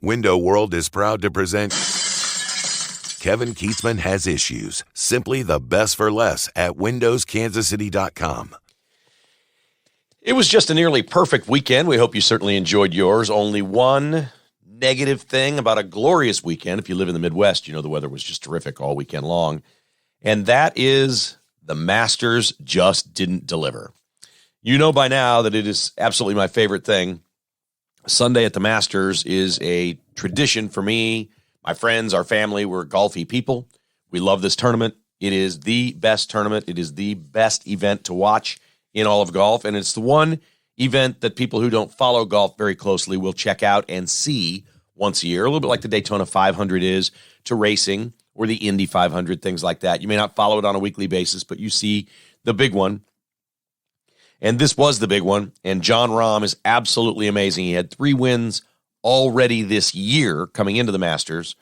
Window World is proud to present Kevin Keatsman Has Issues. Simply the best for less at windowskansascity.com. It was just a nearly perfect weekend. We hope you certainly enjoyed yours. Only one negative thing about a glorious weekend. If you live in the Midwest, you know the weather was just terrific all weekend long. And that is the Masters just didn't deliver. You know by now that it is absolutely my favorite thing. Sunday at the Masters is a tradition for me, my friends, our family. We're golfy people. We love this tournament. It is the best tournament. It is the best event to watch in all of golf. And it's the one event that people who don't follow golf very closely will check out and see once a year, a little bit like the Daytona 500 is to racing or the Indy 500, things like that. You may not follow it on a weekly basis, but you see the big one. And this was the big one, and Jon Rahm is absolutely amazing. He had 3 wins already this year coming into the Masters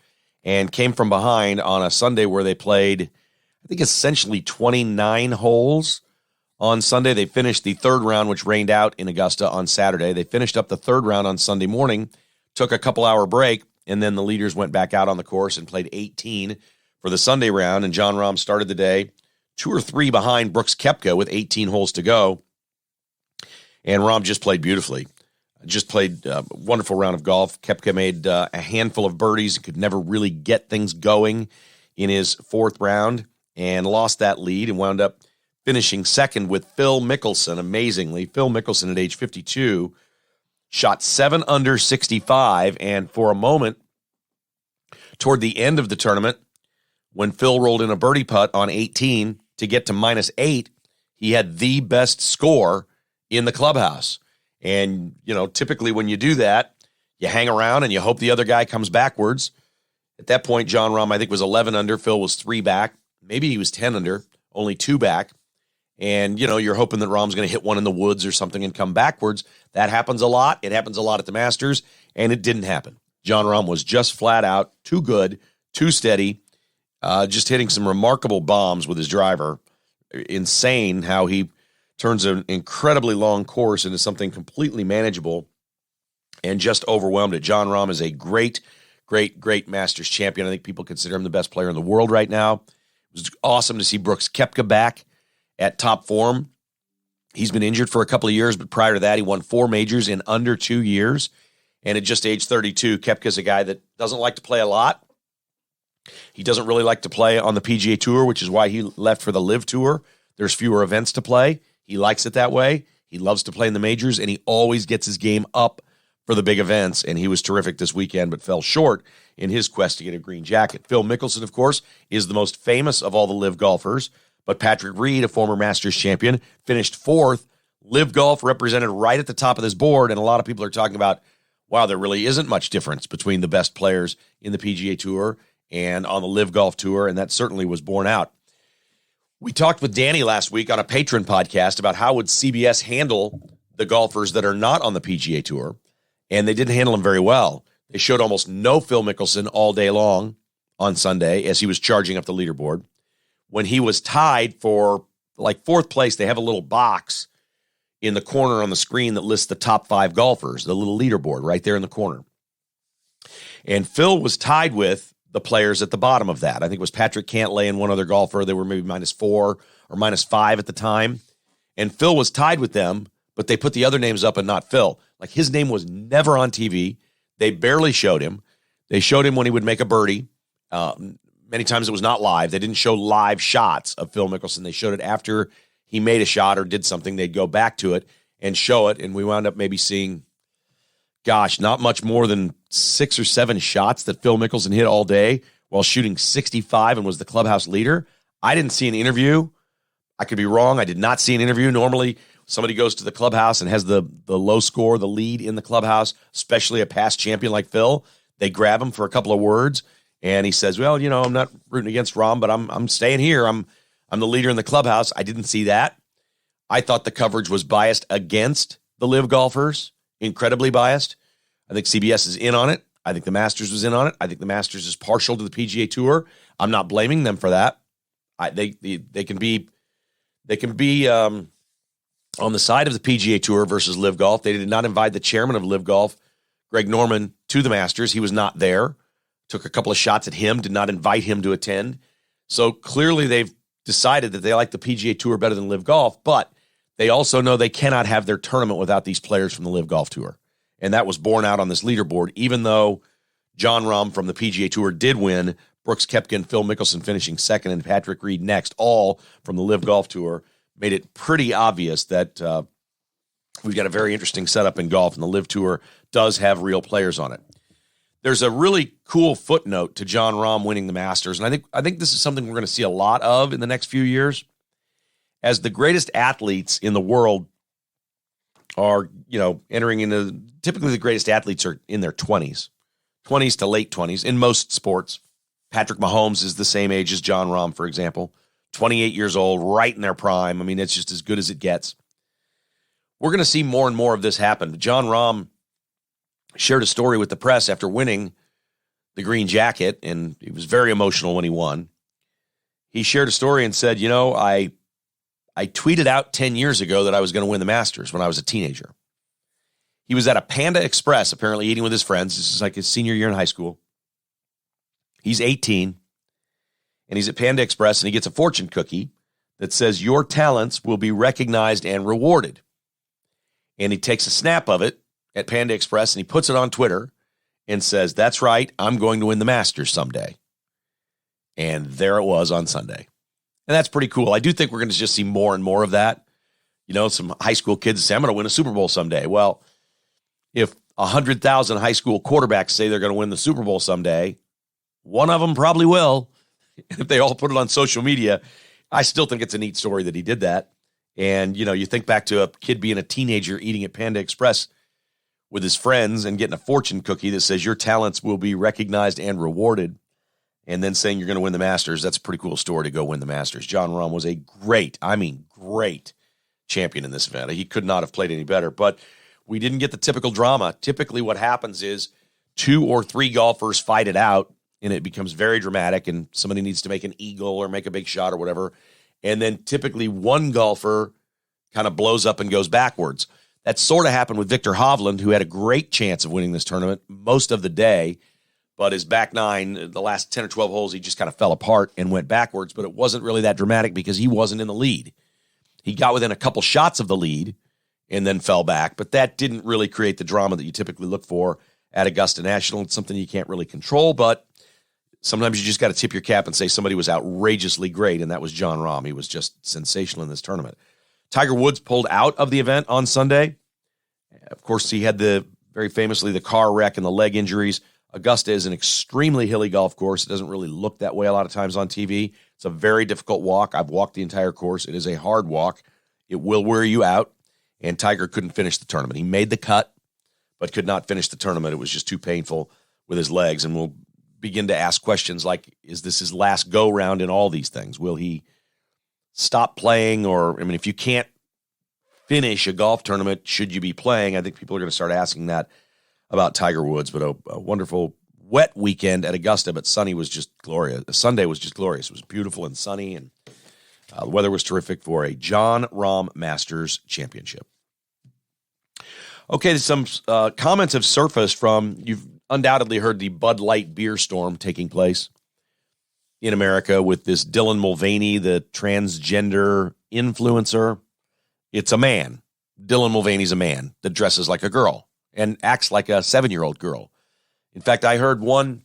and came from behind on a Sunday where they played, I think, essentially 29 holes on Sunday. They finished the third round, which rained out in Augusta on Saturday. They finished up the third round on Sunday morning, took a couple-hour break, and then the leaders went back out on the course and played 18 for the Sunday round, and Jon Rahm started the day 2 or 3 behind Brooks Koepka with 18 holes to go. And Rahm just played beautifully. Just played a wonderful round of golf. Koepka made a handful of birdies. Could never really get things going in his fourth round and lost that lead and wound up finishing second with Phil Mickelson. Amazingly, Phil Mickelson at age 52 shot 7 under 65. And for a moment, toward the end of the tournament, when Phil rolled in a birdie putt on 18 to get to -8, he had the best score in the clubhouse. And, you know, typically when you do that, you hang around and you hope the other guy comes backwards. At that point, Jon Rahm, I think, was 11 under. Phil was 3 back. Maybe he was 10 under, only 2 back. And, you know, you're hoping that Rahm's going to hit one in the woods or something and come backwards. That happens a lot. It happens a lot at the Masters, and it didn't happen. Jon Rahm was just flat out too good, too steady, just hitting some remarkable bombs with his driver. Insane how he turns an incredibly long course into something completely manageable and just overwhelmed it. Jon Rahm is a great, great, great Masters champion. I think people consider him the best player in the world right now. It was awesome to see Brooks Koepka back at top form. He's been injured for a couple of years, but prior to that, he won 4 majors in under 2 years. And at just age 32, Koepka's a guy that doesn't like to play a lot. He doesn't really like to play on the PGA Tour, which is why he left for the LIV Tour. There's fewer events to play. He likes it that way. He loves to play in the majors, and he always gets his game up for the big events, and he was terrific this weekend but fell short in his quest to get a green jacket. Phil Mickelson, of course, is the most famous of all the LIV golfers, but Patrick Reed, a former Masters champion, finished 4th. LIV Golf represented right at the top of this board, and a lot of people are talking about, wow, there really isn't much difference between the best players in the PGA Tour and on the LIV Golf Tour, and that certainly was borne out. We talked with Danny last week on a Patron podcast about how would CBS handle the golfers that are not on the PGA Tour, and they didn't handle them very well. They showed almost no Phil Mickelson all day long on Sunday as he was charging up the leaderboard. When he was tied for like 4th place, they have a little box in the corner on the screen that lists the top 5 golfers, the little leaderboard right there in the corner. And Phil was tied with the players at the bottom of that. I think it was Patrick Cantlay and one other golfer. They were maybe -4 or -5 at the time. And Phil was tied with them, but they put the other names up and not Phil. Like, his name was never on TV. They barely showed him. They showed him when he would make a birdie. Many times it was not live. They didn't show live shots of Phil Mickelson. They showed it after he made a shot or did something. They'd go back to it and show it. And we wound up maybe seeing, gosh, not much more than 6 or 7 shots that Phil Mickelson hit all day while shooting 65 and was the clubhouse leader. I didn't see an interview. I could be wrong. I did not see an interview. Normally, somebody goes to the clubhouse and has the low score, the lead in the clubhouse, especially a past champion like Phil. They grab him for a couple of words, and he says, well, you know, I'm not rooting against Rahm, but I'm staying here. I'm the leader in the clubhouse. I didn't see that. I thought the coverage was biased against the LIV golfers, incredibly biased. I think CBS is in on it. I think the Masters was in on it. I think the Masters is partial to the PGA Tour. I'm not blaming them for that. They can be on the side of the PGA Tour versus LIV Golf. They did not invite the chairman of LIV Golf, Greg Norman to the Masters. He was not there. Took a couple of shots at him, did not invite him to attend. So clearly they've decided that they like the PGA Tour better than Live Golf, but they also know they cannot have their tournament without these players from the Live Golf Tour. And that was borne out on this leaderboard, even though Jon Rahm from the PGA Tour did win, Brooks Koepka, Phil Mickelson finishing second, and Patrick Reed next, all from the Live Golf Tour, made it pretty obvious that we've got a very interesting setup in golf, and the Live Tour does have real players on it. There's a really cool footnote to Jon Rahm winning the Masters, and I think this is something we're going to see a lot of in the next few years. As the greatest athletes in the world are, entering into, typically the greatest athletes are in their 20s to late 20s in most sports. Patrick Mahomes is the same age as Jon Rahm, for example, 28 years old, right in their prime. I mean, it's just as good as it gets. We're going to see more and more of this happen. Jon Rahm shared a story with the press after winning the green jacket, and he was very emotional when he won. He shared a story and said, I tweeted out 10 years ago that I was going to win the Masters when I was a teenager. He was at a Panda Express, apparently eating with his friends. This is like his senior year in high school. He's 18, and he's at Panda Express, and he gets a fortune cookie that says, "Your talents will be recognized and rewarded." And he takes a snap of it at Panda Express, and he puts it on Twitter and says, "That's right, I'm going to win the Masters someday." And there it was on Sunday. And that's pretty cool. I do think we're going to just see more and more of that. Some high school kids say, "I'm going to win a Super Bowl someday." Well, if 100,000 high school quarterbacks say they're going to win the Super Bowl someday, one of them probably will. If they all put it on social media, I still think it's a neat story that he did that. And, you think back to a kid being a teenager eating at Panda Express with his friends and getting a fortune cookie that says your talents will be recognized and rewarded, and then saying you're going to win the Masters. That's a pretty cool story to go win the Masters. Jon Rahm was a great champion in this event. He could not have played any better, but we didn't get the typical drama. Typically what happens is 2 or 3 golfers fight it out, and it becomes very dramatic, and somebody needs to make an eagle or make a big shot or whatever. And then typically one golfer kind of blows up and goes backwards. That sort of happened with Victor Hovland, who had a great chance of winning this tournament most of the day, but his back nine, the last 10 or 12 holes, he just kind of fell apart and went backwards, but it wasn't really that dramatic because he wasn't in the lead. He got within a couple shots of the lead and then fell back, but that didn't really create the drama that you typically look for at Augusta National. It's something you can't really control, but sometimes you just got to tip your cap and say somebody was outrageously great, and that was Jon Rahm. He was just sensational in this tournament. Tiger Woods pulled out of the event on Sunday. Of course, he had very famously the car wreck and the leg injuries. Augusta is an extremely hilly golf course. It doesn't really look that way a lot of times on TV. It's a very difficult walk. I've walked the entire course. It is a hard walk. It will wear you out, and Tiger couldn't finish the tournament. He made the cut, but could not finish the tournament. It was just too painful with his legs, and we'll begin to ask questions like, is this his last go-round in all these things? Will he stop playing? Or, if you can't finish a golf tournament, should you be playing? I think people are going to start asking that about Tiger Woods. But a wonderful wet weekend at Augusta, but Sunday was just glorious. Sunday was just glorious. It was beautiful and sunny, and the weather was terrific for a Jon Rahm Masters Championship. Okay, some comments have surfaced from, you've undoubtedly heard the Bud Light beer storm taking place in America with this Dylan Mulvaney, the transgender influencer. It's a man. Dylan Mulvaney's a man that dresses like a girl and acts like a 7-year-old girl. In fact, I heard one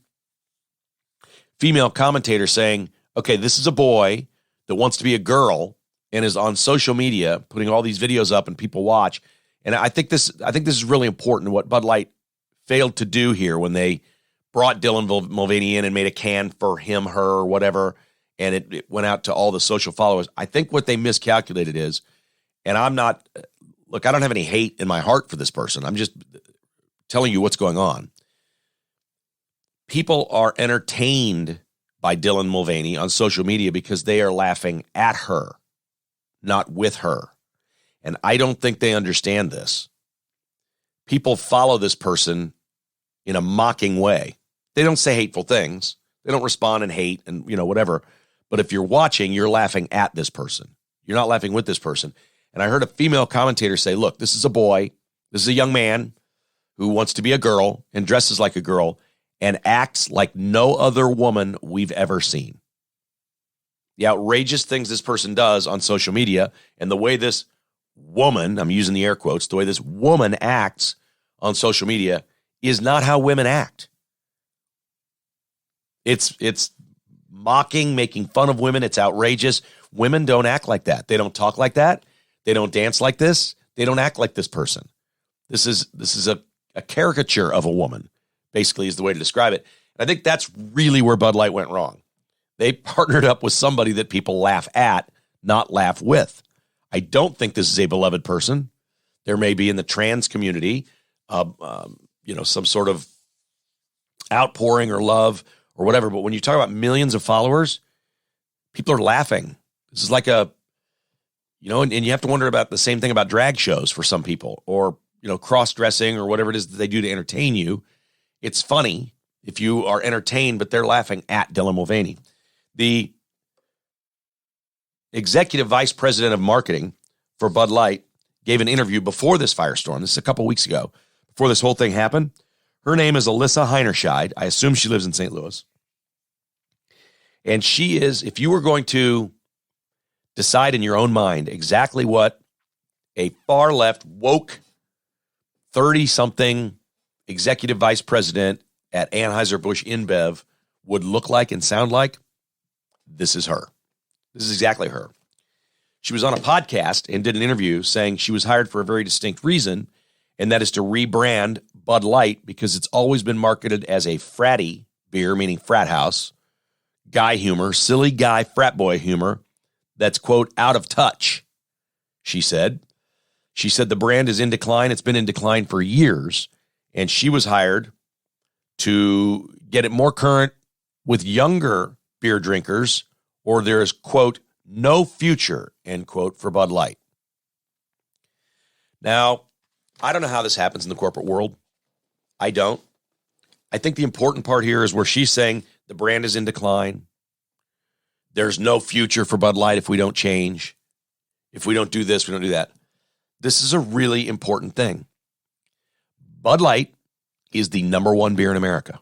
female commentator saying, okay, this is a boy that wants to be a girl and is on social media putting all these videos up and people watch. And I think this is really important, what Bud Light failed to do here when they brought Dylan Mulvaney in and made a can for him, her, or whatever, and it went out to all the social followers. I think what they miscalculated is, and I don't have any hate in my heart for this person. I'm just telling you what's going on. People are entertained by Dylan Mulvaney on social media because they are laughing at her, not with her. And I don't think they understand this. People follow this person in a mocking way. They don't say hateful things. They don't respond in hate and, whatever. But if you're watching, you're laughing at this person. You're not laughing with this person. And I heard a female commentator say, look, this is a boy. This is a young man. who wants to be a girl and dresses like a girl and acts like no other woman we've ever seen. The outrageous things this person does on social media and the way this woman, I'm using the air quotes, the way this woman acts on social media is not how women act. It's mocking, making fun of women. It's outrageous. Women don't act like that. They don't talk like that. They don't dance like this. They don't act like this person. This is a caricature of a woman, basically, is the way to describe it. And I think that's really where Bud Light went wrong. They partnered up with somebody that people laugh at, not laugh with. I don't think this is a beloved person. There may be in the trans community, some sort of outpouring or love or whatever. But when you talk about millions of followers, people are laughing. This is like and you have to wonder about the same thing about drag shows for some people, or, cross-dressing or whatever it is that they do to entertain you. It's funny if you are entertained, but they're laughing at Dylan Mulvaney. The executive vice president of marketing for Bud Light gave an interview before this firestorm. This is a couple weeks ago, before this whole thing happened. Her name is Alyssa Heinerscheid. I assume she lives in St. Louis. And she is, if you were going to decide in your own mind exactly what a far left, woke, 30-something executive vice president at Anheuser-Busch InBev would look like and sound like, this is her. This is exactly her. She was on a podcast and did an interview saying she was hired for a very distinct reason, and that is to rebrand Bud Light because it's always been marketed as a fratty beer, meaning frat house, guy humor, silly guy frat boy humor that's, quote, out of touch, she said. She said the brand is in decline. It's been in decline for years, and she was hired to get it more current with younger beer drinkers, or there is, quote, no future, end quote, for Bud Light. Now, I don't know how this happens in the corporate world. I don't. I think the important part here is where she's saying the brand is in decline. There's no future for Bud Light if we don't change. If we don't do this, we don't do that. This is a really important thing. Bud Light is the number one beer in America.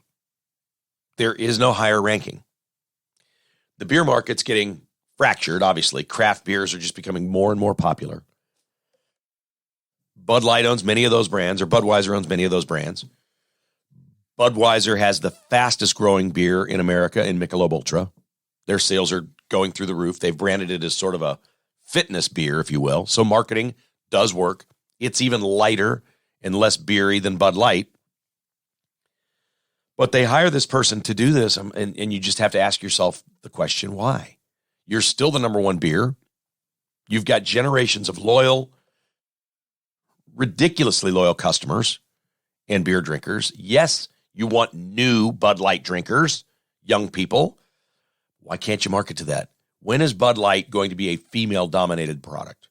There is no higher ranking. The beer market's getting fractured, obviously. Craft beers are just becoming more and more popular. Bud Light owns many of those brands, or Budweiser owns many of those brands. Budweiser has the fastest growing beer in America in Michelob Ultra. Their sales are going through the roof. They've branded it as sort of a fitness beer, if you will. So marketing does work. It's even lighter and less beery than Bud Light. But they hire this person to do this, and you just have to ask yourself the question, why? You're still the number one beer. You've got generations of loyal, ridiculously loyal customers and beer drinkers. Yes, you want new Bud Light drinkers, young people. Why can't you market to that? When is Bud Light going to be a female-dominated product?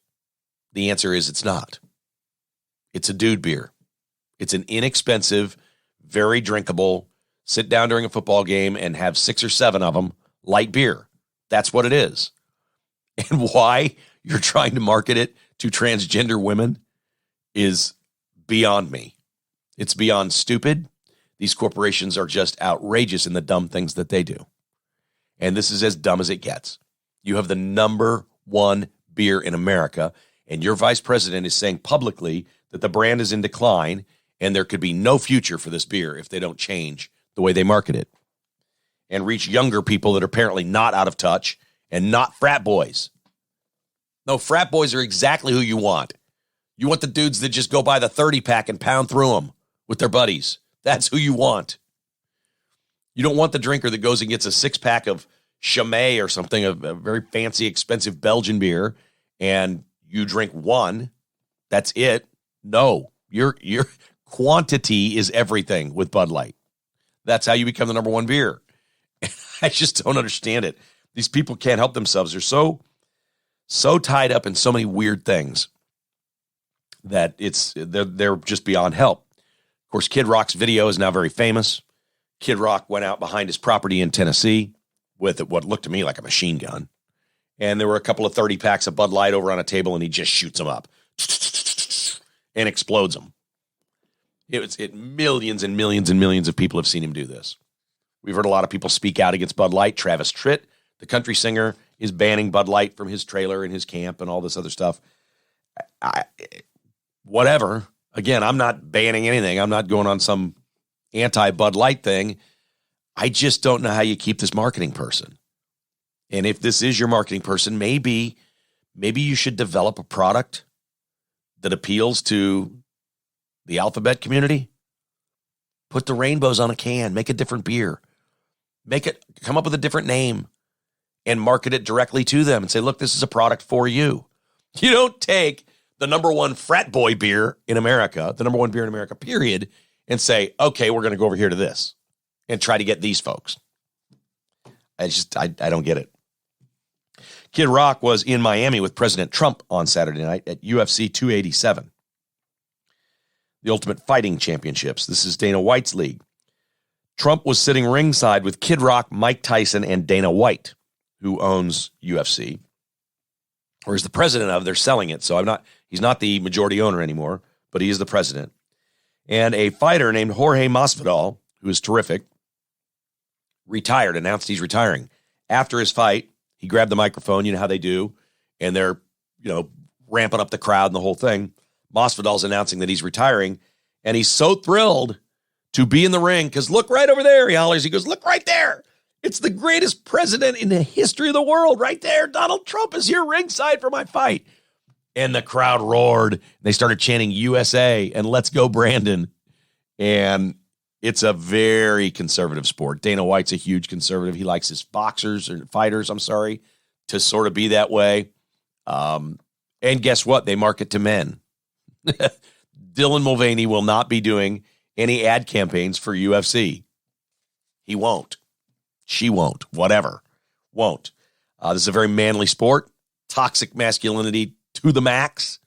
The answer is it's not. It's a dude beer. It's an inexpensive, very drinkable, sit down during a football game and have 6 or 7 of them, light beer. That's what it is. And why you're trying to market it to transgender women is beyond me. It's beyond stupid. These corporations are just outrageous in the dumb things that they do. And this is as dumb as it gets. You have the number one beer in America, and your vice president is saying publicly that the brand is in decline and there could be no future for this beer if they don't change the way they market it and reach younger people that are apparently not out of touch and not frat boys. No, frat boys are exactly who you want. You want the dudes that just go buy the 30-pack and pound through them with their buddies. That's who you want. You don't want the drinker that goes and gets a 6-pack of Chimay or something, a very fancy, expensive Belgian beer, and you drink one. That's it. No, your quantity is everything with Bud Light. That's how you become the number one beer. I just don't understand it. These people can't help themselves. They're so tied up in so many weird things that they're just beyond help. Of course, Kid Rock's video is now very famous. Kid Rock went out behind his property in Tennessee with what looked to me like a machine gun. And there were a couple of 30-packs of Bud Light over on a table, and he just shoots them up and explodes them. Millions and millions and millions of people have seen him do this. We've heard a lot of people speak out against Bud Light. Travis Tritt, the country singer, is banning Bud Light from his trailer and his camp and all this other stuff. Whatever. Again, I'm not banning anything. I'm not going on some anti-Bud Light thing. I just don't know how you keep this marketing person. And if this is your marketing person, maybe you should develop a product that appeals to the alphabet community. Put the rainbows on a can. Make a different beer. Come up with a different name and market it directly to them and say, look, this is a product for you. You don't take the number one frat boy beer in America, the number one beer in America, period, and say, okay, we're going to go over here to this and try to get these folks. I don't get it. Kid Rock was in Miami with President Trump on Saturday night at UFC 287, the Ultimate Fighting Championships. This is Dana White's league. Trump was sitting ringside with Kid Rock, Mike Tyson, and Dana White, who owns UFC, or is the president of. They're selling it, so he's not the majority owner anymore, but he is the president. And a fighter named Jorge Masvidal, who is terrific, announced he's retiring. After his fight, he grabbed the microphone, you know how they do, and they're, ramping up the crowd and the whole thing. Masvidal's announcing that he's retiring, and he's so thrilled to be in the ring because look right over there, he hollers. He goes, look right there. It's the greatest president in the history of the world right there. Donald Trump is here ringside for my fight. And the crowd roared. They started chanting USA and let's go Brandon. And it's a very conservative sport. Dana White's a huge conservative. He likes his fighters, to sort of be that way. And guess what? They market to men. Dylan Mulvaney will not be doing any ad campaigns for UFC. He won't. She won't. Whatever. Won't. This is a very manly sport. Toxic masculinity to the max.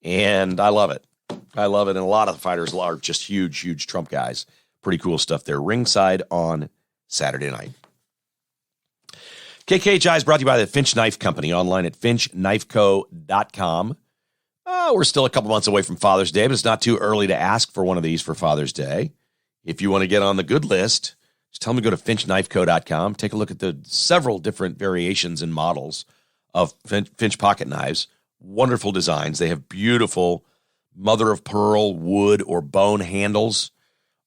And I love it. I love it. And a lot of the fighters are just huge, huge Trump guys. Pretty cool stuff there. Ringside on Saturday night. KKHI is brought to you by the Finch Knife Company, online at finchknifeco.com. We're still a couple months away from Father's Day, but it's not too early to ask for one of these for Father's Day. If you want to get on the good list, just tell them to go to finchknifeco.com. Take a look at the several different variations and models of Finch pocket knives. Wonderful designs. They have beautiful mother of pearl, wood, or bone handles.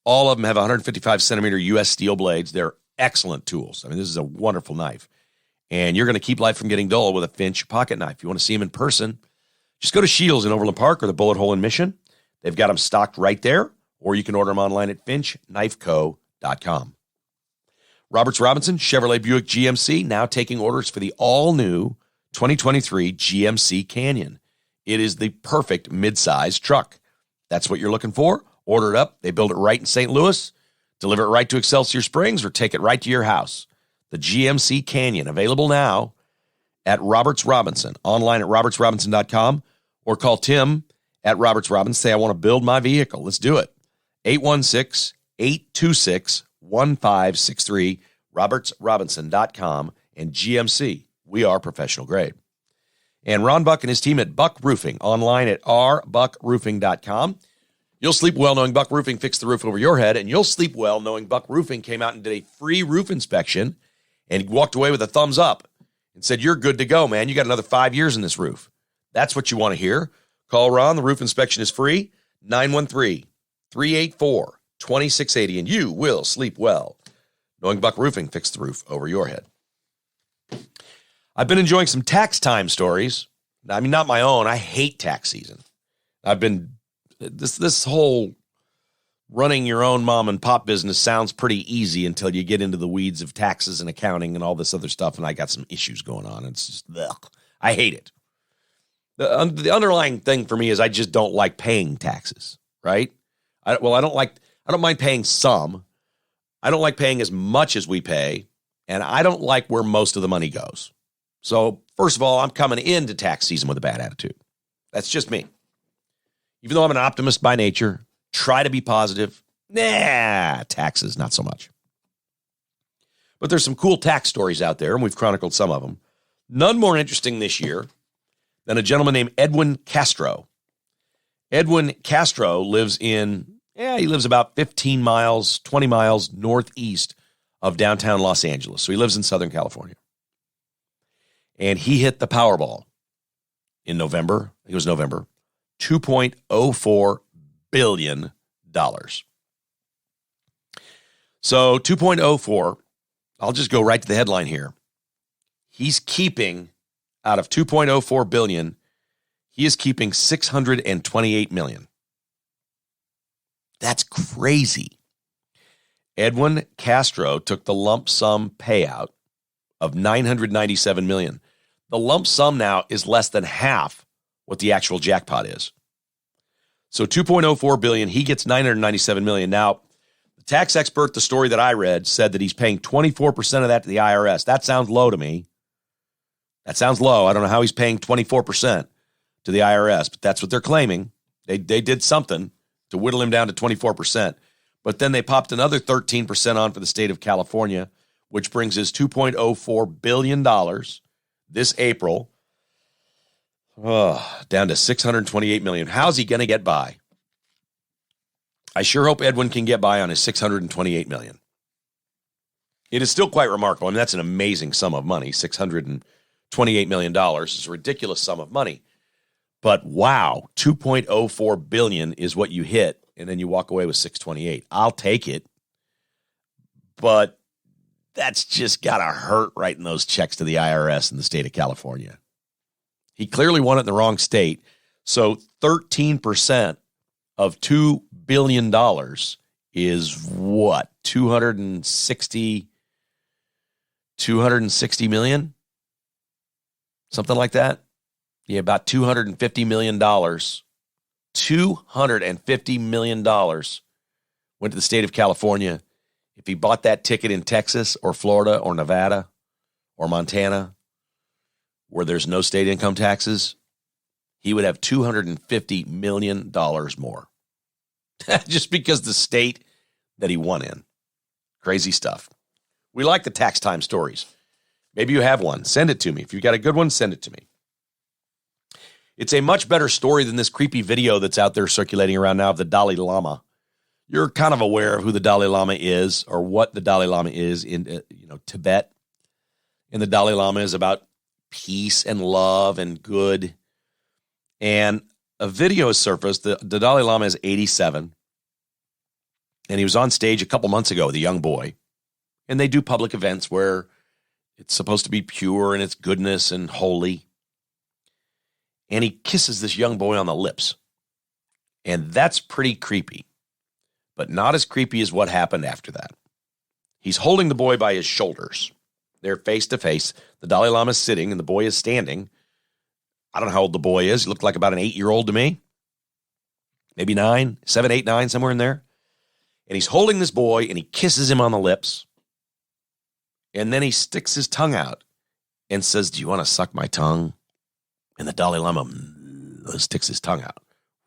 All of them have 155 centimeter U.S. steel blades. They're excellent tools. I mean, this is a wonderful knife. And you're going to keep life from getting dull with a Finch pocket knife. If you want to see them in person, just go to Shields in Overland Park or the Bullet Hole in Mission. They've got them stocked right there, or you can order them online at finchknifeco.com. Roberts Robinson, Chevrolet Buick GMC, now taking orders for the all-new 2023 GMC Canyon. It is the perfect mid-size truck. That's what you're looking for. Order it up. They build it right in St. Louis, deliver it right to Excelsior Springs, or take it right to your house. The GMC Canyon, available now at Roberts Robinson, online at robertsrobinson.com, or call Tim at Roberts Robinson. Say, I want to build my vehicle. Let's do it. 816-826-1563, robertsrobinson.com, and GMC. We are professional grade. And Ron Buck and his team at Buck Roofing, online at rbuckroofing.com. You'll sleep well knowing Buck Roofing fixed the roof over your head, and you'll sleep well knowing Buck Roofing came out and did a free roof inspection and walked away with a thumbs up and said, you're good to go, man. You got another 5 years in this roof. That's what you want to hear. Call Ron. The roof inspection is free. 913-384-2680, and you will sleep well knowing Buck Roofing fixed the roof over your head. I've been enjoying some tax time stories. I mean, not my own. I hate tax season. I've been, this whole running your own mom and pop business sounds pretty easy until you get into the weeds of taxes and accounting and all this other stuff, and I got some issues going on. It's just, ugh, I hate it. The underlying thing for me is I just don't like paying taxes, right? I don't mind paying some. I don't like paying as much as we pay, and I don't like where most of the money goes. So, first of all, I'm coming into tax season with a bad attitude. That's just me. Even though I'm an optimist by nature, try to be positive. Nah, taxes, not so much. But there's some cool tax stories out there, and we've chronicled some of them. None more interesting this year than a gentleman named Edwin Castro. Edwin Castro lives in Yeah, he lives about 15 miles, 20 miles northeast of downtown Los Angeles. So he lives in Southern California. And he hit the Powerball in November. I think it was November. $2.04 billion. So 2.04, I'll just go right to the headline here. He's keeping, out of 2.04 billion, he is keeping 628 million. That's crazy. Edwin Castro took the lump sum payout of 997 million. The lump sum now is less than half what the actual jackpot is. So 2.04 billion, he gets 997 million. Now, the tax expert, the story that I read, said that he's paying 24% of that to the IRS. That sounds low to me. That sounds low. I don't know how he's paying 24% to the IRS, but that's what they're claiming. They did something to whittle him down to 24%. But then they popped another 13% on for the state of California, which brings his $2.04 billion this April down to $628 million. How's he going to get by? I sure hope Edwin can get by on his $628 million. It is still quite remarkable. I mean, that's an amazing sum of money. $628 million is a ridiculous sum of money. But wow, $2.04 billion is what you hit, and then you walk away with $628. I'll take it. But that's just got to hurt writing those checks to the IRS in the state of California. He clearly won it in the wrong state. So 13% of $2 billion is what? 260 million? Something like that? Yeah, about $250 million. $250 million went to the state of California. If he bought that ticket in Texas or Florida or Nevada or Montana, where there's no state income taxes, he would have $250 million more. Just because the state that he won in. Crazy stuff. We like the tax time stories. Maybe you have one. Send it to me. If you've got a good one, send it to me. It's a much better story than this creepy video that's out there circulating around now of the Dalai Lama. You're kind of aware of who the Dalai Lama is or what the Dalai Lama is in Tibet. And the Dalai Lama is about peace and love and good. And a video has surfaced. The Dalai Lama is 87. And he was on stage a couple months ago with a young boy. And they do public events where it's supposed to be pure in its goodness and holy. And he kisses this young boy on the lips. And that's pretty creepy. But not as creepy as what happened after that. He's holding the boy by his shoulders. They're face to face. The Dalai Lama is sitting and the boy is standing. I don't know how old the boy is. He looked like about an 8-year-old to me. Maybe 9, 7, 8, 9, somewhere in there. And he's holding this boy and he kisses him on the lips. And then he sticks his tongue out and says, "Do you want to suck my tongue?" And the Dalai Lama sticks his tongue out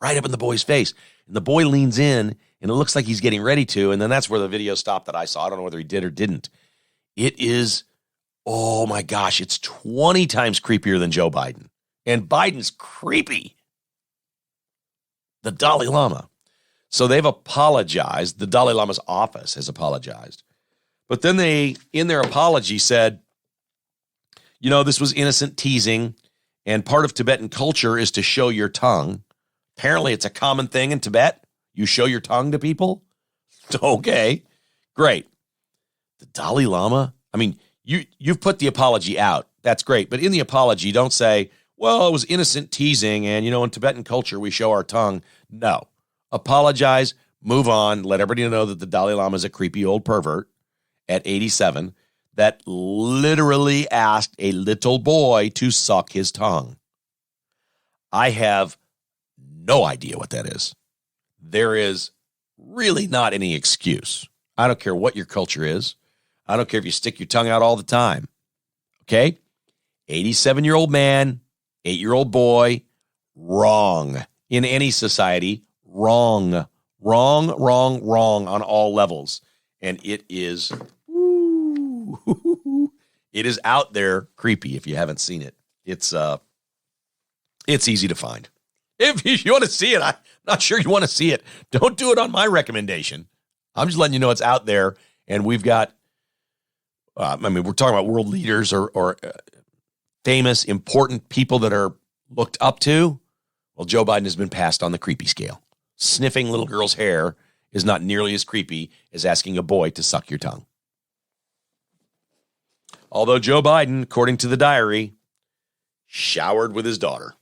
right up in the boy's face. And the boy leans in and it looks like he's getting ready to. And then that's where the video stopped that I saw. I don't know whether he did or didn't. It is, oh my gosh, it's 20 times creepier than Joe Biden. And Biden's creepy. The Dalai Lama. So they've apologized. The Dalai Lama's office has apologized. But then they, in their apology, said, this was innocent teasing. And part of Tibetan culture is to show your tongue. Apparently, it's a common thing in Tibet. You show your tongue to people? Okay, great. The Dalai Lama? I mean, you've put the apology out. That's great. But in the apology, don't say, well, it was innocent teasing. And, in Tibetan culture, we show our tongue. No. Apologize, move on, let everybody know that the Dalai Lama is a creepy old pervert at 87 that literally asked a little boy to suck his tongue. I have no idea what that is. There is really not any excuse. I don't care what your culture is. I don't care if you stick your tongue out all the time. Okay? 87-year-old man, 8-year-old boy, wrong. In any society, wrong on all levels. And it is, it is out there creepy if you haven't seen it. It's easy to find. If you want to see it, I'm not sure you want to see it. Don't do it on my recommendation. I'm just letting you know it's out there. And we've got, we're talking about world leaders or famous, important people that are looked up to. Well, Joe Biden has been passed on the creepy scale. Sniffing little girl's hair is not nearly as creepy as asking a boy to suck your tongue. Although Joe Biden, according to the diary, showered with his daughter.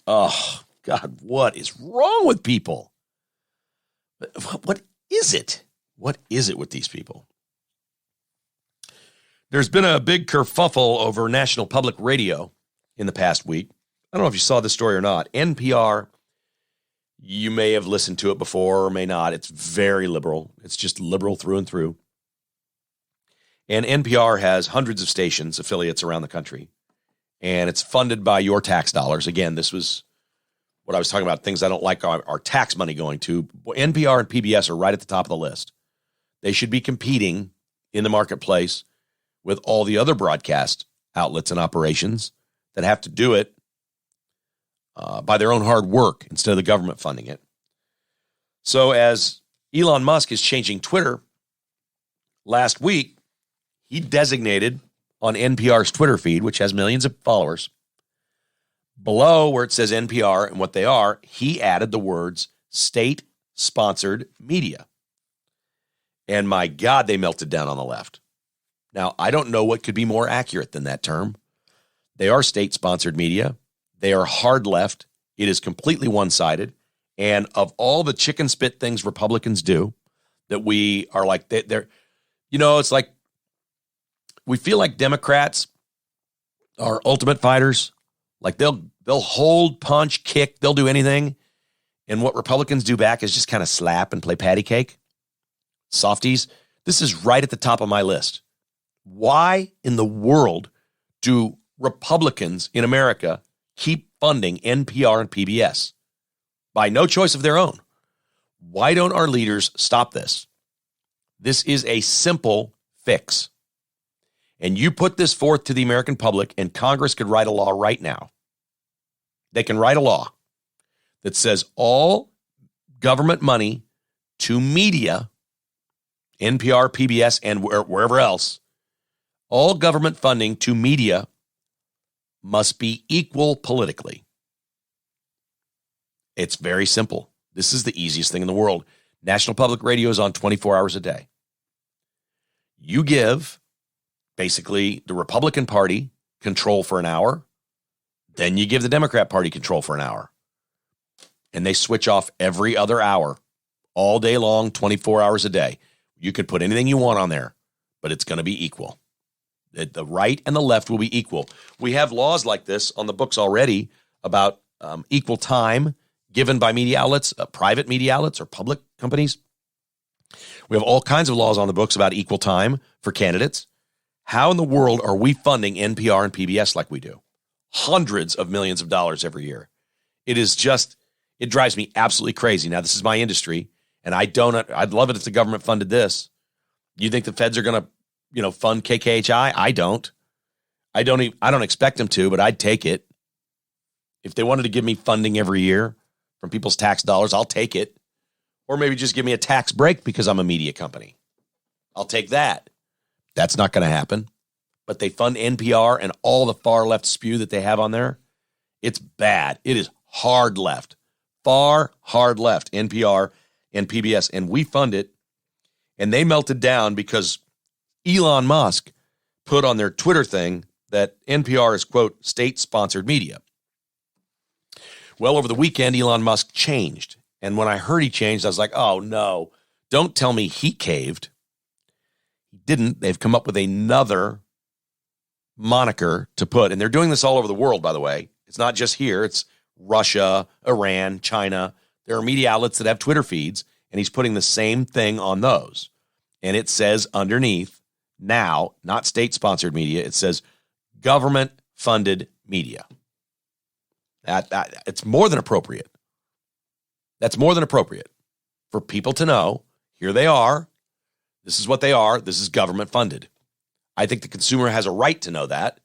Oh, God, what is wrong with people? What is it? What is it with these people? There's been a big kerfuffle over National Public Radio in the past week. I don't know if you saw this story or not. NPR, you may have listened to it before or may not. It's very liberal. It's just liberal through and through. And NPR has hundreds of stations, affiliates around the country. And it's funded by your tax dollars. Again, this was what I was talking about, things I don't like our tax money going to. NPR and PBS are right at the top of the list. They should be competing in the marketplace with all the other broadcast outlets and operations that have to do it by their own hard work instead of the government funding it. So as Elon Musk is changing Twitter, last week, he designated on NPR's Twitter feed, which has millions of followers, below where it says NPR and what they are, he added the words state-sponsored media. And my God, they melted down on the left. Now, I don't know what could be more accurate than that term. They are state-sponsored media. They are hard left. It is completely one-sided. And of all the chicken spit things Republicans do, that we are like, they're, it's like, we feel like Democrats are ultimate fighters. Like they'll hold, punch, kick, they'll do anything. And what Republicans do back is just kind of slap and play patty cake. Softies. This is right at the top of my list. Why in the world do Republicans in America keep funding NPR and PBS by no choice of their own? Why don't our leaders stop this? This is a simple fix. And you put this forth to the American public, and Congress could write a law right now. They can write a law that says all government money to media, NPR, PBS, and wherever else, all government funding to media must be equal politically. It's very simple. This is the easiest thing in the world. National Public Radio is on 24 hours a day. You give basically the Republican Party control for an hour, then you give the Democrat Party control for an hour. And they switch off every other hour, all day long, 24 hours a day. You could put anything you want on there, but it's going to be equal. The right and the left will be equal. We have laws like this on the books already about equal time given by media outlets, private media outlets or public companies. We have all kinds of laws on the books about equal time for candidates. How in the world are we funding NPR and PBS like we do? Hundreds of millions of dollars every year. It drives me absolutely crazy. Now, this is my industry, and I'd love it if the government funded this. You think the feds are going to, fund KKHI? I don't expect them to, but I'd take it. If they wanted to give me funding every year from people's tax dollars, I'll take it. Or maybe just give me a tax break because I'm a media company. I'll take that. That's not going to happen. But they fund NPR and all the far left spew that they have on there. It's bad. It is hard left. Far hard left, NPR and PBS. And we fund it. And they melted down because Elon Musk put on their Twitter thing that NPR is, quote, state-sponsored media. Well, over the weekend, Elon Musk changed. And when I heard he changed, I was like, oh, no, don't tell me he caved. He didn't. They've come up with another moniker to put. And they're doing this all over the world, by the way. It's not just here. It's Russia, Iran, China. There are media outlets that have Twitter feeds, and he's putting the same thing on those. And it says underneath, now, not state-sponsored media, it says government-funded media. It's more than appropriate. That's more than appropriate for people to know, here they are, this is what they are, this is government-funded. I think the consumer has a right to know that,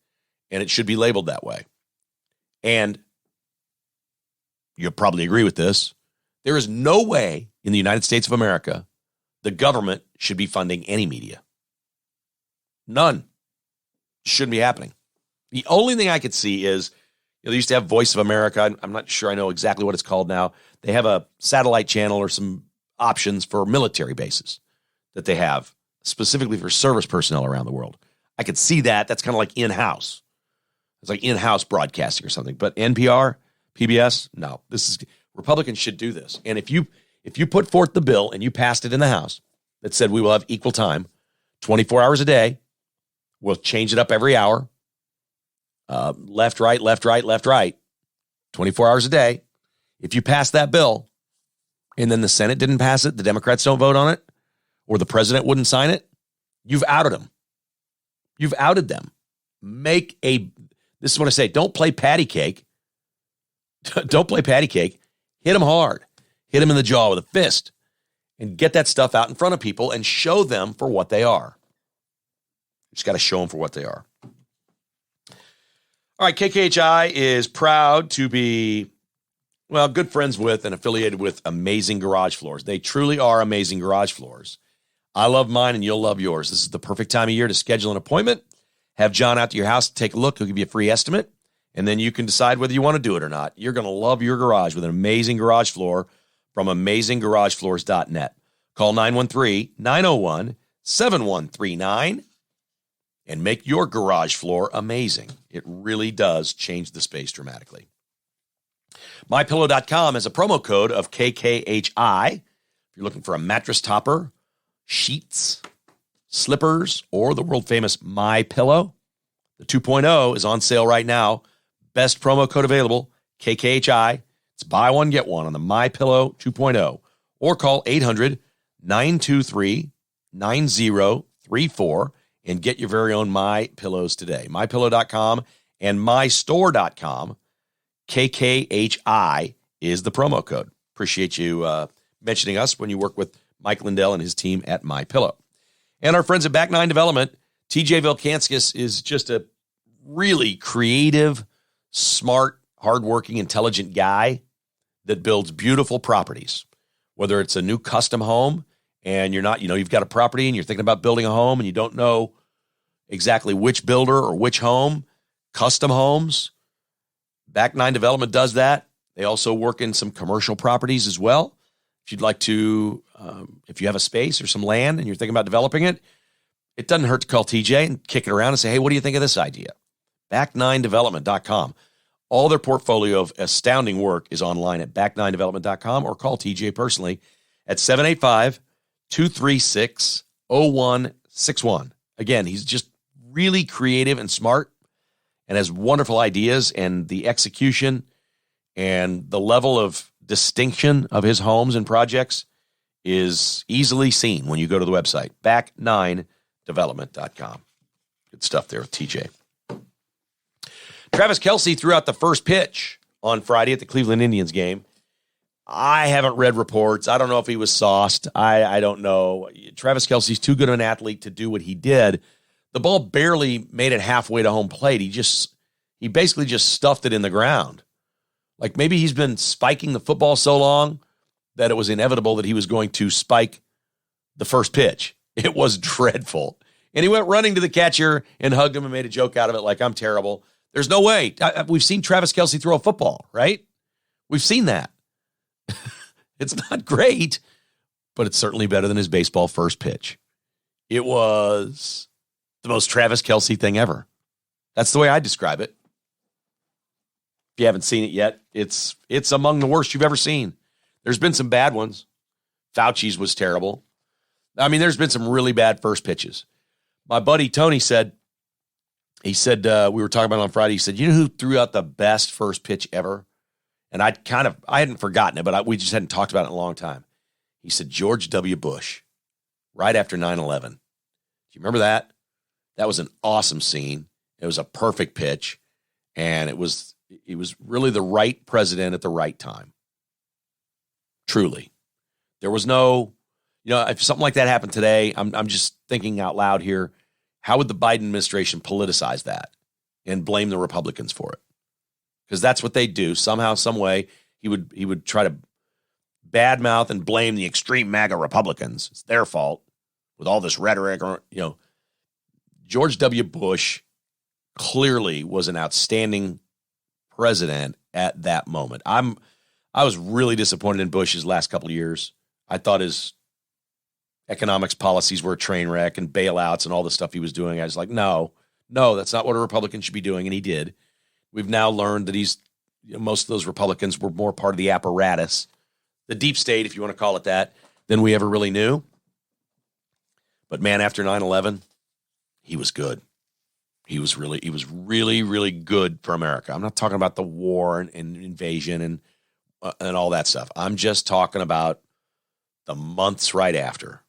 and it should be labeled that way. And you'll probably agree with this. There is no way in the United States of America the government should be funding any media. None. Shouldn't be happening. The only thing I could see is, they used to have Voice of America. I'm not sure I know exactly what it's called now. They have a satellite channel or some options for military bases that they have specifically for service personnel around the world. I could see that. That's kind of like in-house. It's like in-house broadcasting or something. But NPR, PBS, no. Republicans should do this. And if you put forth the bill and you passed it in the House that said we will have equal time, 24 hours a day, we'll change it up every hour, left, right, left, right, left, right, 24 hours a day. If you pass that bill and then the Senate didn't pass it, the Democrats don't vote on it, or the president wouldn't sign it, you've outed them. You've outed them. This is what I say, don't play patty cake. Don't play patty cake. Hit them hard. Hit them in the jaw with a fist and get that stuff out in front of people and show them for what they are. You just got to show them for what they are. All right, KKHI is proud to be, good friends with and affiliated with Amazing Garage Floors. They truly are amazing garage floors. I love mine and you'll love yours. This is the perfect time of year to schedule an appointment. Have John out to your house to take a look. He'll give you a free estimate, and then you can decide whether you want to do it or not. You're going to love your garage with an amazing garage floor from AmazingGarageFloors.net. Call 913-901-7139 and make your garage floor amazing. It really does change the space dramatically. MyPillow.com has a promo code of KKHI. If you're looking for a mattress topper, sheets, slippers, or the world-famous MyPillow, the 2.0 is on sale right now. Best promo code available, KKHI. It's buy one, get one on the MyPillow 2.0. Or call 800-923-9034 and get your very own MyPillows today. MyPillow.com and MyStore.com. KKHI is the promo code. Appreciate you mentioning us when you work with Mike Lindell and his team at MyPillow. And our friends at Back Nine Development, TJ Vilkanskis is just a really creative, smart, hardworking, intelligent guy that builds beautiful properties. Whether it's a new custom home and you're not, you've got a property and you're thinking about building a home and you don't know exactly which builder or which home, custom homes, Back Nine Development does that. They also work in some commercial properties as well. If you'd like to, if you have a space or some land and you're thinking about developing it, it doesn't hurt to call TJ and kick it around and say, hey, what do you think of this idea? Back9development.com. All their portfolio of astounding work is online at back9development.com or call TJ personally at 785-236-0161. Again, he's just really creative and smart and has wonderful ideas, and the execution and the level of distinction of his homes and projects is easily seen when you go to the website, back9development.com. Good stuff there with TJ. Travis Kelce threw out the first pitch on Friday at the Cleveland Indians game. I haven't read reports. I don't know if he was sauced. I don't know. Travis Kelce's too good of an athlete to do what he did. The ball barely made it halfway to home plate. He basically just stuffed it in the ground. Like maybe he's been spiking the football so long that it was inevitable that he was going to spike the first pitch. It was dreadful. And he went running to the catcher and hugged him and made a joke out of it like, I'm terrible. There's no way. We've seen Travis Kelce throw a football, right? We've seen that. It's not great, but it's certainly better than his baseball first pitch. It was the most Travis Kelce thing ever. That's the way I describe it. If you haven't seen it yet, it's among the worst you've ever seen. There's been some bad ones. Fauci's was terrible. I mean, there's been some really bad first pitches. My buddy Tony said, we were talking about it on Friday, he said, you know who threw out the best first pitch ever? And I hadn't forgotten it, but we just hadn't talked about it in a long time. He said, George W. Bush, right after 9/11. Do you remember that? That was an awesome scene. It was a perfect pitch, and it was really the right president at the right time. Truly. There was no, if something like that happened today, I'm just thinking out loud here, how would the Biden administration politicize that and blame the Republicans for it? because that's what they do. Somehow, some way, he would try to badmouth and blame the extreme MAGA Republicans. It's their fault with all this rhetoric. Or, George W. Bush clearly was an outstanding president at that moment. I was really disappointed in Bush's last couple of years. I thought his economics policies were a train wreck and bailouts and all the stuff he was doing. I was like, no, that's not what a Republican should be doing. And he did. We've now learned that most of those Republicans were more part of the apparatus, the deep state, if you want to call it that, than we ever really knew. But man, after 9/11, he was good. He was really, really good for America. I'm not talking about the war and invasion and all that stuff. I'm just talking about the months right after.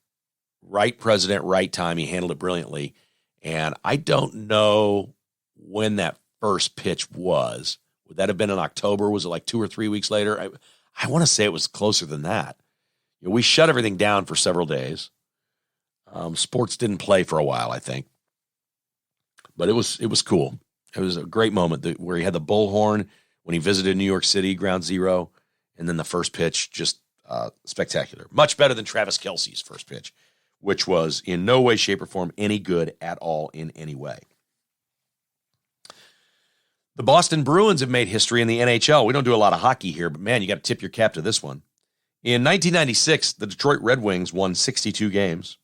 Right president, right time. He handled it brilliantly. And I don't know when that first pitch was. Would that have been in October? Was it like 2 or 3 weeks later? I want to say it was closer than that. We shut everything down for several days. Sports didn't play for a while, I think. But it was cool. It was a great moment where he had the bullhorn when he visited New York City, ground zero, and then the first pitch, just spectacular. Much better than Travis Kelce's first pitch, which was in no way, shape, or form any good at all in any way. The Boston Bruins have made history in the NHL. We don't do a lot of hockey here, but man, you got to tip your cap to this one. In 1996, the Detroit Red Wings won 62 games.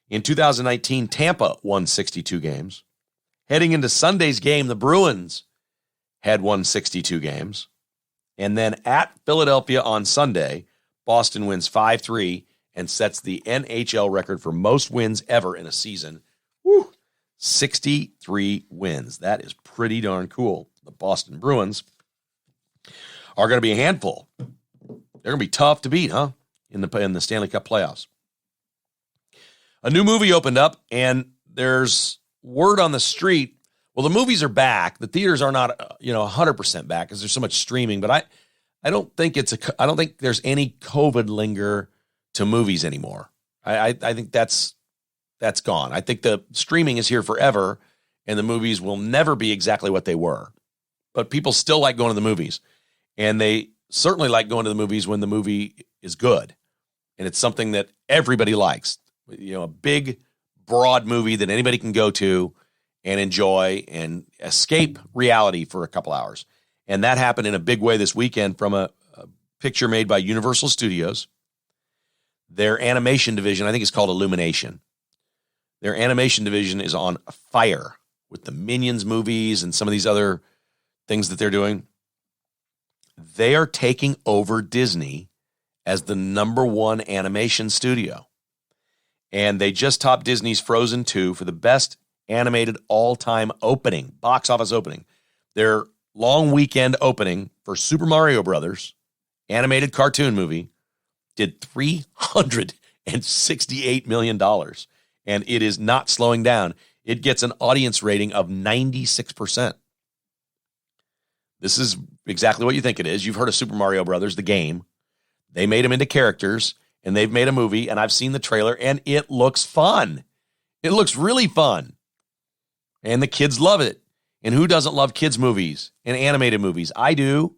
In 2019, Tampa won 62 games. Heading into Sunday's game, the Bruins had won 62 games. And then at Philadelphia on Sunday, Boston wins 5-3 and sets the NHL record for most wins ever in a season. 63 wins. That is pretty darn cool. The Boston Bruins are going to be a handful. They're going to be tough to beat, huh? In the Stanley Cup playoffs. A new movie opened up, and there's word on the street. Well, the movies are back. The theaters are not, 100% back because there's so much streaming. But I don't think I don't think there's any COVID linger to movies anymore. I think that's gone. I think the streaming is here forever, and the movies will never be exactly what they were. But people still like going to the movies, and they certainly like going to the movies when the movie is good, and it's something that everybody likes. A big, broad movie that anybody can go to and enjoy and escape reality for a couple hours. And that happened in a big way this weekend from a picture made by Universal Studios. Their animation division, I think it's called Illumination. Their animation division is on fire with the Minions movies and some of these other things that they're doing. They are taking over Disney as the #1 animation studio. And they just topped Disney's Frozen 2 for the best animated all-time opening, box office opening. Their long weekend opening for Super Mario Brothers, animated cartoon movie, did $368 million. And it is not slowing down. It gets an audience rating of 96%. This is exactly what you think it is. You've heard of Super Mario Brothers, the game. They made them into characters, and they've made a movie, and I've seen the trailer, and it looks fun. It looks really fun. And the kids love it. And who doesn't love kids' movies and animated movies? I do.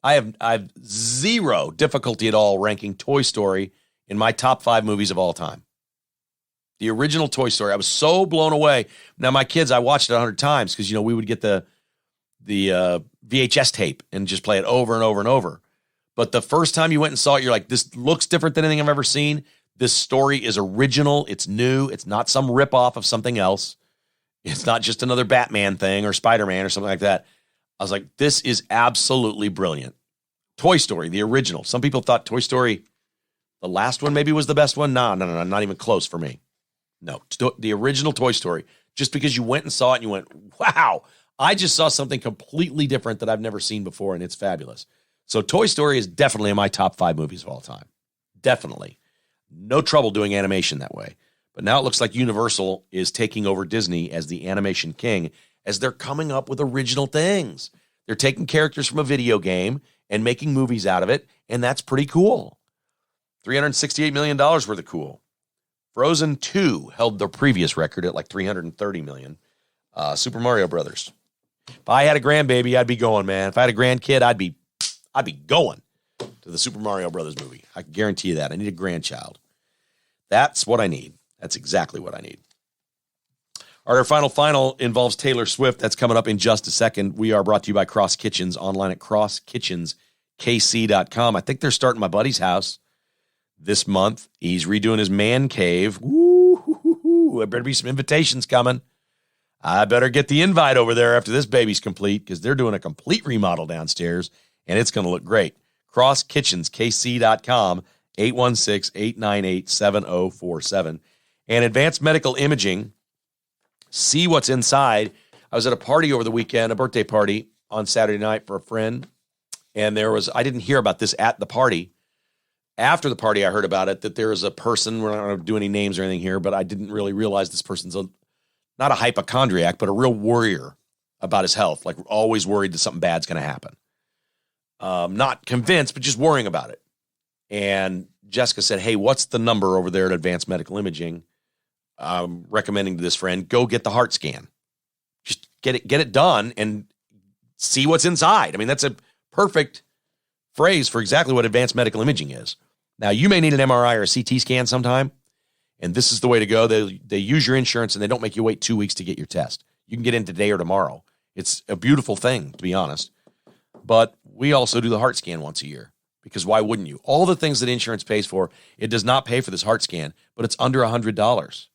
I have zero difficulty at all ranking Toy Story in my top 5 movies of all time. The original Toy Story. I was so blown away. Now, my kids, I watched it 100 times because, we would get the VHS tape and just play it over and over and over. But the first time you went and saw it, you're like, this looks different than anything I've ever seen. This story is original. It's new. It's not some ripoff of something else. It's not just another Batman thing or Spider-Man or something like that. I was like, this is absolutely brilliant. Toy Story, the original. Some people thought Toy Story, the last one maybe was the best one. No, not even close for me. No, the original Toy Story. Just because you went and saw it and you went, wow, I just saw something completely different that I've never seen before, and it's fabulous. So Toy Story is definitely in my top 5 movies of all time. Definitely. No trouble doing animation that way. But now it looks like Universal is taking over Disney as the animation king as they're coming up with original things. They're taking characters from a video game and making movies out of it, and that's pretty cool. $368 million worth of cool. Frozen 2 held the previous record at like $330 million. Super Mario Brothers. If I had a grandbaby, I'd be going, man. If I had a grandkid, I'd be going to the Super Mario Brothers movie. I can guarantee you that. I need a grandchild. That's what I need. That's exactly what I need. All right, our final involves Taylor Swift. That's coming up in just a second. We are brought to you by Cross Kitchens, online at crosskitchenskc.com. I think they're starting my buddy's house this month. He's redoing his man cave. Woo! There better be some invitations coming. I better get the invite over there after this baby's complete because they're doing a complete remodel downstairs, and it's going to look great. CrossKitchensKC.com, 816-898-7047. And Advanced Medical Imaging, see what's inside. I was at a party over the weekend, a birthday party on Saturday night for a friend, and I didn't hear about this at the party. After the party, I heard about it, that there is a person, we're not going to do any names or anything here, but I didn't really realize this person's not a hypochondriac, but a real worrier about his health, like always worried that something bad's going to happen. Not convinced, but just worrying about it. And Jessica said, hey, what's the number over there at Advanced Medical Imaging? I'm recommending to this friend, go get the heart scan. Just get it done and see what's inside. I mean, that's a perfect phrase for exactly what Advanced Medical Imaging is. Now, you may need an MRI or a CT scan sometime, and this is the way to go. They use your insurance, and they don't make you wait 2 weeks to get your test. You can get in today or tomorrow. It's a beautiful thing, to be honest. But we also do the heart scan once a year, because why wouldn't you? All the things that insurance pays for, it does not pay for this heart scan, but it's under $100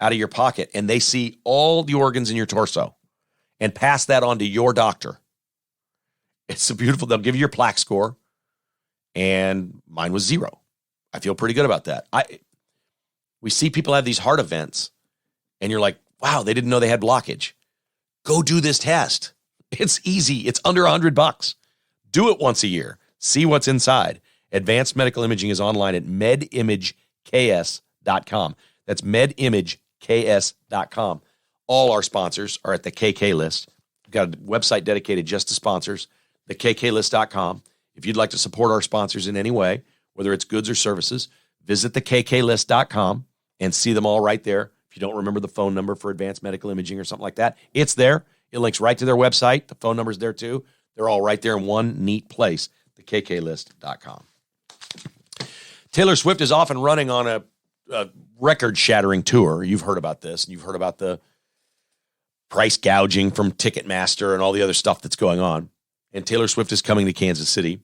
out of your pocket, and they see all the organs in your torso and pass that on to your doctor. It's so beautiful. They'll give you your plaque score, and mine was 0. I feel pretty good about that. We see people have these heart events, and you're like, wow, they didn't know they had blockage. Go do this test. It's easy. It's under $100. Do it once a year. See what's inside. Advanced Medical Imaging is online at medimageks.com. That's medimageks.com. All our sponsors are at the KK list. We've got a website dedicated just to sponsors, thekklist.com. If you'd like to support our sponsors in any way, whether it's goods or services, visit thekklist.com and see them all right there. If you don't remember the phone number for Advanced Medical Imaging or something like that, it's there. It links right to their website. The phone number's there too. They're all right there in one neat place, thekklist.com. Taylor Swift is off and running on a record-shattering tour. You've heard about this, and you've heard about the price gouging from Ticketmaster and all the other stuff that's going on. And Taylor Swift is coming to Kansas City.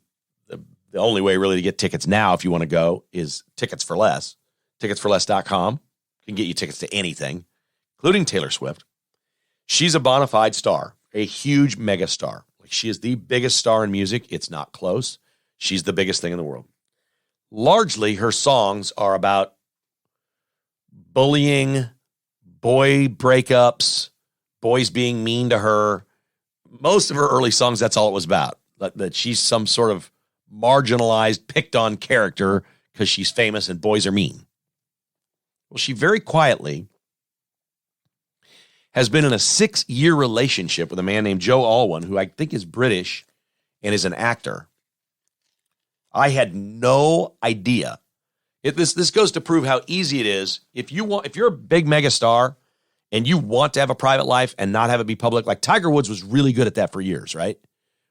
The only way really to get tickets now, if you want to go, is Tickets for Less. Ticketsforless.com can get you tickets to anything, including Taylor Swift. She's a bona fide star, a huge mega star. Like, she is the biggest star in music. It's not close. She's the biggest thing in the world. Largely, her songs are about bullying, boy breakups, boys being mean to her. Most of her early songs, that's all it was about. That she's some sort of marginalized, picked on character because she's famous and boys are mean. Well, she very quietly has been in a 6-year relationship with a man named Joe Alwyn, who I think is British and is an actor. I had no idea. This goes to prove how easy it is. If you're a big mega star and you want to have a private life and not have it be public, like Tiger Woods was really good at that for years, right?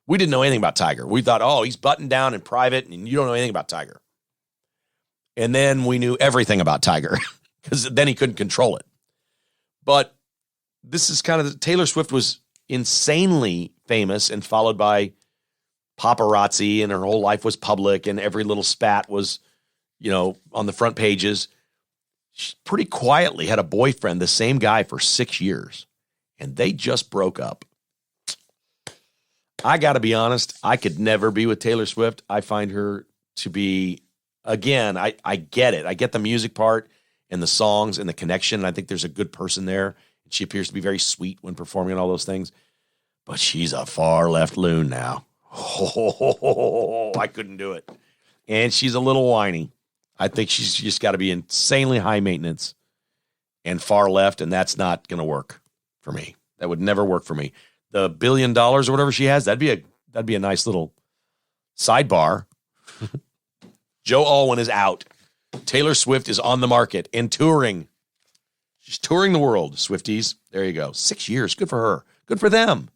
We didn't know anything about Tiger. We thought, oh, he's buttoned down in private and you don't know anything about Tiger. And then we knew everything about Tiger because then he couldn't control it. But this is kind of, Taylor Swift was insanely famous and followed by paparazzi, and her whole life was public, and every little spat was, on the front pages. She pretty quietly had a boyfriend, the same guy, for 6 years, and they just broke up. I got to be honest, I could never be with Taylor Swift. I find her to be, again, I get it. I get the music part and the songs and the connection, and I think there's a good person there. She appears to be very sweet when performing and all those things. But she's a far left loon now. Oh, I couldn't do it. And she's a little whiny. I think she's just got to be insanely high maintenance and far left, and that's not going to work for me. That would never work for me. The $1 billion or whatever she has, that'd be a nice little sidebar. Joe Alwyn is out. Taylor Swift is on the market and touring. She's touring the world, Swifties. There you go. 6 years. Good for her. Good for them.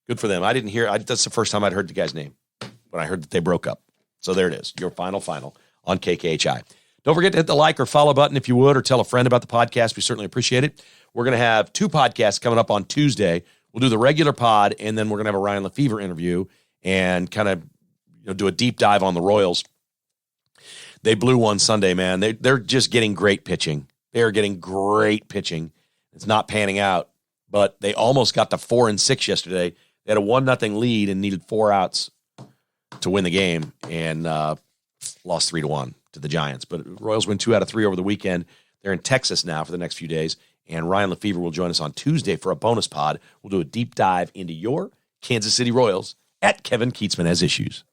Good for them. I didn't hear. That's the first time I'd heard the guy's name when I heard that they broke up. So there it is. Your final on KKHI. Don't forget to hit the like or follow button if you would, or tell a friend about the podcast. We certainly appreciate it. We're going to have 2 podcasts coming up on Tuesday. We'll do the regular pod, and then we're going to have a Ryan Lefevre interview and kind of do a deep dive on the Royals. They blew one Sunday, man. They're just getting great pitching. They are getting great pitching. It's not panning out, but they almost got to 4-6 yesterday. They had a 1-0 lead and needed 4 outs to win the game, and lost 3-1 to the Giants. But Royals win 2 out of 3 over the weekend. They're in Texas now for the next few days, and Ryan Lefevre will join us on Tuesday for a bonus pod. We'll do a deep dive into your Kansas City Royals at Kevin Keatsman Has Issues.